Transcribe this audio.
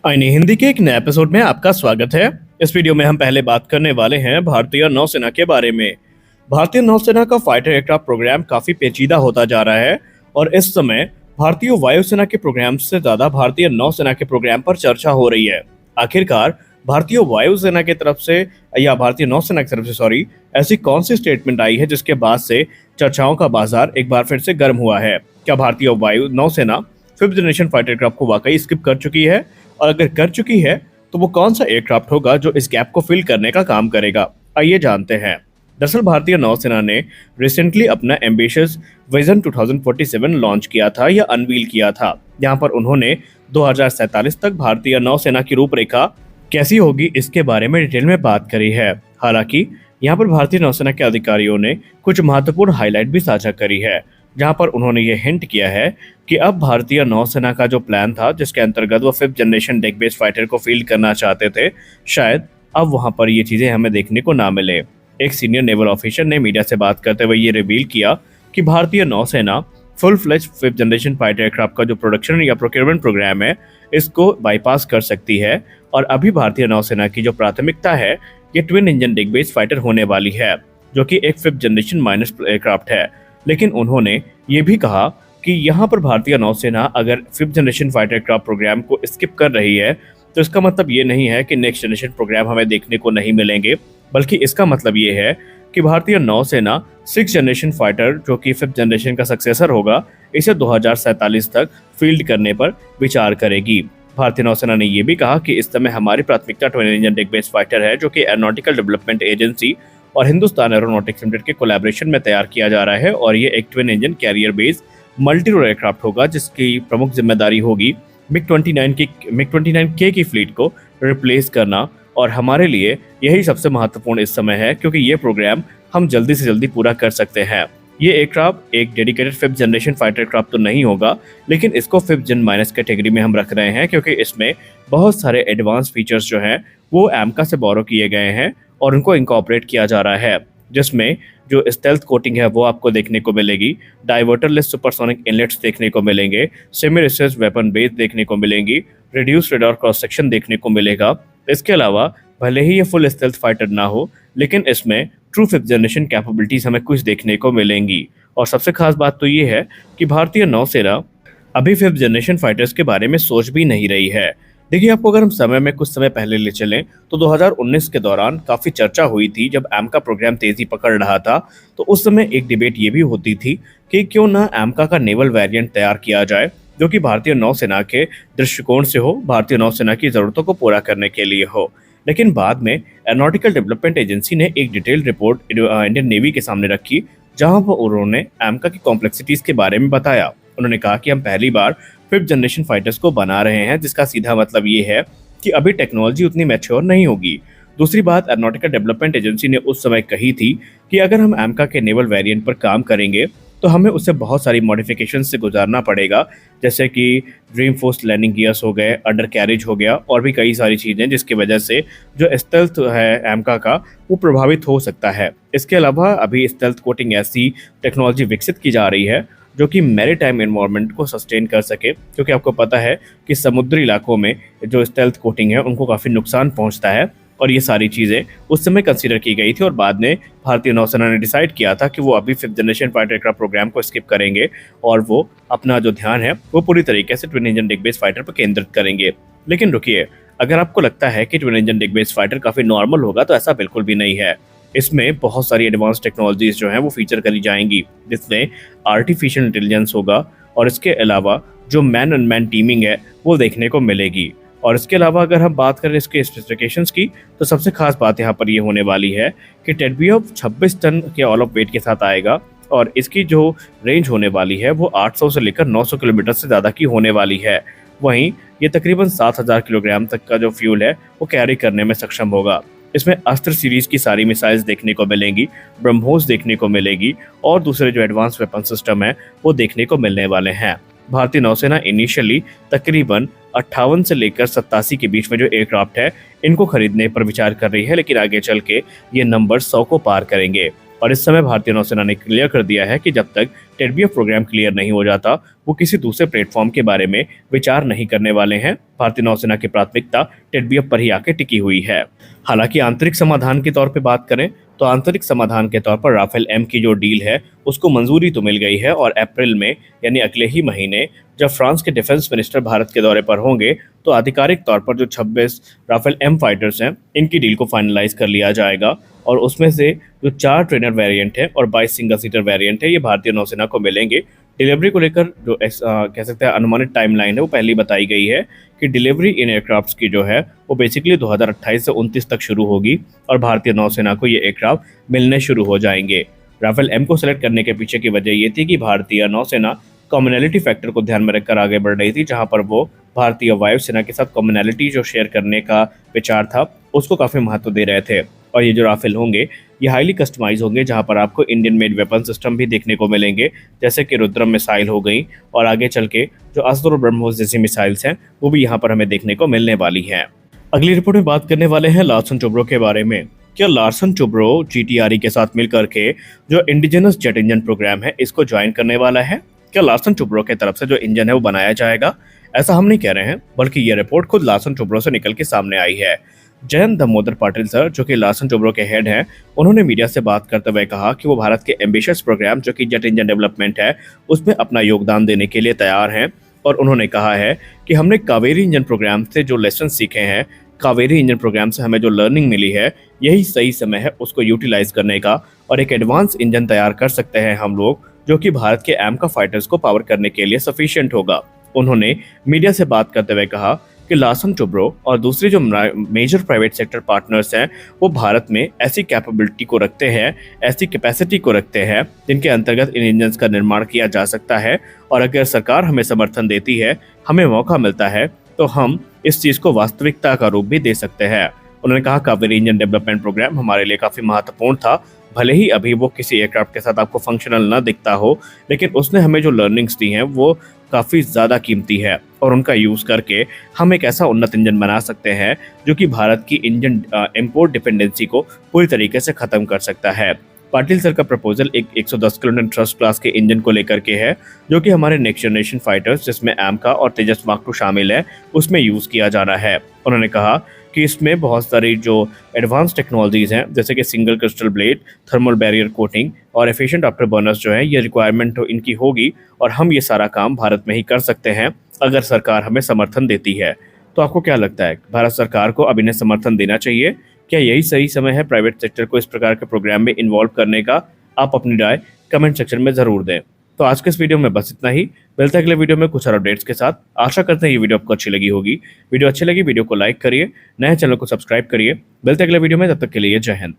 आईनी हिंदी के एक नए एपिसोड में आपका स्वागत है। इस वीडियो में हम पहले बात करने वाले हैं भारतीय नौसेना के बारे में। भारतीय नौसेना का फाइटर एयरक्राफ्ट प्रोग्राम काफी पेचीदा होता जा रहा है और इस समय भारतीय वायुसेना के प्रोग्राम से ज्यादा भारतीय नौसेना के प्रोग्राम पर चर्चा हो रही है। आखिरकार भारतीय वायुसेना की तरफ से या भारतीय नौसेना की तरफ से सॉरी ऐसी कौन सी स्टेटमेंट आई है जिसके बाद से चर्चाओं का बाजार एक बार फिर से गर्म हुआ है? क्या भारतीय वायु नौसेना फिफ्थ जनरेशन फाइटर एयरक्राफ्ट को वाकई स्किप कर चुकी है, और अगर कर चुकी है तो वो कौन सा एयरक्राफ्ट होगा जो इस गैप को फिल करने का काम करेगा? आइए जानते हैं। दरअसल भारतीय नौसेना ने रिसेंटली अपना एम्बिशियस विजन 2047 लॉन्च किया था या अनवील किया था, जहां पर उन्होंने 2047 तक भारतीय नौसेना की रूपरेखा कैसी होगी इसके बारे में डिटेल में बात करी है। हालांकि यहाँ पर भारतीय नौसेना के अधिकारियों ने कुछ महत्वपूर्ण हाईलाइट भी साझा करी है, जहां पर उन्होंने ये हिंट किया है कि अब भारतीय नौसेना का जो प्लान था जिसके अंतर्गत वो fifth generation deck based fighter को फील्ड करना चाहते थे, शायद अब वहां पर ये चीजें हमें देखने को ना मिले। एक सीनियर नेवल ऑफिसर ने मीडिया से बात करते हुए ये रिवील किया कि भारतीय नौसेना full fledged fifth generation fighter aircraft का जो प्रोडक्शन या प्रोक्योरमेंट प्रोग्राम है इसको बाईपास कर सकती है, और अभी भारतीय नौसेना की जो प्राथमिकता है ये twin engine deck based fighter होने वाली है, जो कि एक फिफ्थ जनरेशन माइनस एयरक्राफ्ट है। लेकिन उन्होंने ये भी कहा कि यहाँ पर भारतीय नौसेना अगर fifth generation fighter aircraft programme को स्किप कर रही है तो इसका मतलब ये नहीं है कि नेक्स्ट जनरेशन प्रोग्राम हमें देखने को नहीं मिलेंगे, बल्कि इसका मतलब ये है कि भारतीय नौसेना सिक्स जनरेशन फाइटर जो कि फिफ्थ जनरेशन का सक्सेसर होगा इसे 2047 तक फील्ड करने पर विचार करेगी। भारतीय नौसेना ने यह भी कहा कि इस समय हमारी प्राथमिकता twin engine deck based fighter है, जो कि एरोनॉटिकल डेवलपमेंट एजेंसी और हिंदुस्तान एरोनॉटिक्स लिमिटेड के कोलैबोरेशन में तैयार किया जा रहा है, और ये एक twin engine carrier based multi role aircraft होगा जिसकी प्रमुख जिम्मेदारी होगी मिग 29 के की फ्लीट को रिप्लेस करना। और हमारे लिए यही सबसे महत्वपूर्ण इस समय है, क्योंकि ये प्रोग्राम हम जल्दी से जल्दी पूरा कर सकते हैं। ये एयरक्राफ्ट एक dedicated fifth generation fighter aircraft तो नहीं होगा, लेकिन इसको फिफ्थ जन माइनस कैटेगरी में हम रख रहे हैं, क्योंकि इसमें बहुत सारे एडवांस फीचर्स जो हैं वो एमका से बोरो किए गए हैं और उनको इंकॉर्पोरेट किया जा रहा है, जिसमें जो स्टेल्थ कोटिंग है वो आपको देखने को मिलेगी, डाइवर्टरलेस सुपरसोनिक इनलेट्स देखने को मिलेंगे, सेमी रिसर्च वेपन बेस देखने को मिलेंगी, रिड्यूस रेडार क्रॉस सेक्शन देखने को मिलेगा। इसके अलावा भले ही ये फुल स्टेल्थ फाइटर ना हो, लेकिन इसमें ट्रू फिफ्थ जनरेशन कैपेबिलिटीज हमें कुछ देखने को मिलेंगी। और सबसे खास बात तो ये है कि भारतीय नौसेना अभी फिफ्थ जनरेशन फाइटर्स के बारे में सोच भी नहीं रही है। देखिए, आपको अगर हम समय में कुछ समय पहले ले चलें तो 2019 के दौरान काफ़ी चर्चा हुई थी जब एमका प्रोग्राम तेज़ी पकड़ रहा था, तो उस समय एक डिबेट ये भी होती थी कि क्यों ना एमका का नेवल वेरिएंट तैयार किया जाए जो कि भारतीय नौसेना के दृष्टिकोण से हो, भारतीय नौसेना की ज़रूरतों को पूरा करने के लिए हो। लेकिन बाद में एरोनॉटिकल डेवलपमेंट एजेंसी ने एक डिटेल्ड रिपोर्ट इंडियन नेवी के सामने रखी, जहां पर उन्होंने एमका की कॉम्प्लेक्सिटीज़ के बारे में बताया। उन्होंने कहा कि हम पहली बार फिफ्थ जनरेशन फाइटर्स को बना रहे हैं, जिसका सीधा मतलब ये है कि अभी टेक्नोलॉजी उतनी मैच्योर नहीं होगी। दूसरी बात, एरोनॉटिकल डेवलपमेंट एजेंसी ने उस समय कही थी कि अगर हम एमका के नेवल वेरिएंट पर काम करेंगे तो हमें उससे बहुत सारी मॉडिफिकेशन से गुजारना पड़ेगा, जैसे कि ड्रीम फोर्स लैंडिंग गियर्स हो गए, अंडर कैरेज हो गया, और भी कई सारी चीज़ें जिसकी वजह से जो स्टेल्थ है एमका का वो प्रभावित हो सकता है। इसके अलावा अभी स्टेल्थ कोटिंग ऐसी टेक्नोलॉजी विकसित की जा रही है जो कि मैरीटाइम एनवायरनमेंट को सस्टेन कर सके, क्योंकि आपको पता है कि समुद्री इलाकों में जो स्टेल्थ कोटिंग है उनको काफ़ी नुकसान पहुंचता है, और ये सारी चीज़ें उस समय कंसीडर की गई थी। और बाद में भारतीय नौसेना ने डिसाइड किया था कि वो अभी fifth generation fighter aircraft programme को स्किप करेंगे और वो अपना जो ध्यान है वो पूरी तरीके से twin engine deck based fighter पर केंद्रित करेंगे। लेकिन रुकिए, अगर आपको लगता है कि twin engine deck based fighter काफ़ी नॉर्मल होगा तो ऐसा बिल्कुल भी नहीं है। इसमें बहुत सारी एडवांस टेक्नोलॉजीज जो हैं वो फीचर करी जाएंगी, जिसमें आर्टिफिशियल इंटेलिजेंस होगा, और इसके अलावा जो मैन अनमैन टीमिंग है वो देखने को मिलेगी। और इसके अलावा अगर हम बात करें इसके स्पेसिफिकेशंस की, तो सबसे खास बात यहाँ पर ये होने वाली है कि टेडबीएफ 26 टन के ऑल ऑफ वेट के साथ आएगा, और इसकी जो रेंज होने वाली है वो 800 से लेकर 900 किलोमीटर से ज़्यादा की होने वाली है। वहीं ये तकरीबन 7000 किलोग्राम तक का जो फ्यूल है वो कैरी करने में सक्षम होगा। इसमें अस्त्र सीरीज की सारी मिसाइल्स देखने को मिलेंगी, ब्रह्मोस देखने को मिलेगी, और दूसरे जो एडवांस वेपन सिस्टम है वो देखने को मिलने वाले हैं। भारतीय नौसेना इनिशियली तकरीबन 58 से लेकर 87 के बीच में जो एयरक्राफ्ट है इनको खरीदने पर विचार कर रही है, लेकिन आगे चल के ये नंबर 100 को पार करेंगे। और इस समय भारतीय नौसेना ने क्लियर कर दिया है कि जब तक टेडबीएफ प्रोग्राम क्लियर नहीं हो जाता वो किसी दूसरे प्लेटफॉर्म के बारे में विचार नहीं करने वाले हैं। भारतीय नौसेना की प्राथमिकता टेडबीएफ पर ही आके टिकी हुई है। हालांकि आंतरिक समाधान के तौर पे बात करें तो आंतरिक समाधान के तौर पर राफेल एम की जो डील है उसको मंजूरी तो मिल गई है और अप्रैल में यानी अगले ही महीने जब फ्रांस के डिफेंस मिनिस्टर भारत के दौरे पर होंगे तो आधिकारिक तौर पर जो 26 राफेल एम फाइटर्स हैं इनकी डील को फाइनलाइज कर लिया जाएगा और उसमें से जो 4 ट्रेनर वेरिएंट है और 22 सिंगल सीटर वेरिएंट है ये भारतीय नौसेना को मिलेंगे। डिलीवरी को लेकर जो कह सकते हैं अनुमानित टाइमलाइन है वो पहले बताई गई है कि डिलीवरी इन एयरक्राफ्ट्स की जो है वो बेसिकली 2028 से 29 तक शुरू होगी और भारतीय नौसेना को ये एयरक्राफ्ट मिलने शुरू हो जाएंगे। राफेल एम को सेलेक्ट करने के पीछे की वजह ये थी कि भारतीय नौसेना कॉमनैलिटी फैक्टर को ध्यान में रखकर आगे बढ़ रही थी, जहां पर वो भारतीय वायुसेना के साथ कॉमनैलिटी जो शेयर करने का विचार था उसको काफ़ी महत्व दे रहे थे। और ये जो राफेल होंगे ये हाईली कस्टमाइज होंगे, जहां पर आपको इंडियन मेड वेपन सिस्टम भी देखने को मिलेंगे, जैसे कि रुद्रम मिसाइल हो गई और आगे चल के जो अस्त्र और ब्रह्मोस जैसी मिसाइल्स हैं वो भी यहाँ पर हमें देखने को मिलने वाली हैं। अगली रिपोर्ट में बात करने वाले हैं लार्सन टुब्रो के बारे में। क्या लार्सन टुब्रो जीटीआरई के साथ मिलकर के जो इंडिजिनस जेट इंजन प्रोग्राम है इसको ज्वाइन करने वाला है? क्या लार्सन टुब्रो की तरफ से जो इंजन है वो बनाया जाएगा? ऐसा हम नहीं कह रहे हैं, बल्कि ये रिपोर्ट खुद लार्सन टुब्रो से निकल के सामने आई है। जयंत दामोदर पाटिल सर जो कि लार्सन टुब्रो के हेड हैं, उन्होंने मीडिया से बात करते हुए कहा कि वो भारत के एम्बिशियस प्रोग्राम जो कि जेट इंजन डेवलपमेंट है उसमें अपना योगदान देने के लिए तैयार हैं। और उन्होंने कहा है कि हमने कावेरी इंजन प्रोग्राम से जो लेसन सीखे हैं, कावेरी इंजन प्रोग्राम से हमें जो लर्निंग मिली है, यही सही समय है उसको यूटिलाइज करने का और एक एडवांस इंजन तैयार कर सकते हैं हम लोग जो कि भारत के एमका फाइटर्स को पावर करने के लिए सफिशिएंट होगा। उन्होंने मीडिया से बात करते हुए कहा कि लार्सन टुब्रो और दूसरे जो मेजर प्राइवेट सेक्टर पार्टनर्स हैं वो भारत में ऐसी कैपेबिलिटी को रखते हैं, ऐसी कैपेसिटी को रखते हैं जिनके अंतर्गत इन इंजन्स का निर्माण किया जा सकता है। और अगर सरकार हमें समर्थन देती है, हमें मौका मिलता है, तो हम इस चीज़ को वास्तविकता का रूप भी दे सकते हैं। उन्होंने कहा कावेरी इंजन डेवलपमेंट प्रोग्राम हमारे लिए काफ़ी महत्वपूर्ण था, भले ही अभी वो किसी एयरक्राफ्ट के साथ आपको फंक्शनल ना दिखता हो, लेकिन उसने हमें जो लर्निंग्स दी हैं वो काफ़ी ज़्यादा कीमती है और उनका यूज़ करके हम एक ऐसा उन्नत इंजन बना सकते हैं जो कि भारत की इंजन इंपोर्ट डिपेंडेंसी को पूरी तरीके से ख़त्म कर सकता है। पाटिल सर का प्रपोजल एक 110 किलोन्यूटन थ्रस्ट क्लास के इंजन को लेकर के है जो कि हमारे नेक्स्ट जनरेशन फाइटर्स जिसमें एमका और तेजस मार्क 2 शामिल है उसमें यूज़ किया जाना है। उन्होंने कहा कि इसमें बहुत सारी जो एडवांस टेक्नोलॉजीज़ हैं जैसे कि single crystal blade, thermal barrier coating और एफिशिएंट आफ्टर बर्नर्स जो है ये रिक्वायरमेंट इनकी होगी और हम ये सारा काम भारत में ही कर सकते हैं अगर सरकार हमें समर्थन देती है। तो आपको क्या लगता है, भारत सरकार को अब इन्हें समर्थन देना चाहिए? क्या यही सही समय है प्राइवेट सेक्टर को इस प्रकार के प्रोग्राम में इन्वॉल्व करने का? आप अपनी राय कमेंट सेक्शन में ज़रूर दें। तो आज के इस वीडियो में बस इतना ही। मिलते हैं अगले वीडियो में कुछ और अपडेट्स के साथ। आशा करते हैं ये वीडियो आपको अच्छी लगी होगी। वीडियो अच्छी लगी वीडियो को लाइक करिए, नए चैनल को सब्सक्राइब करिए। मिलते हैं अगले वीडियो में, तब तक के लिए जय हिंद।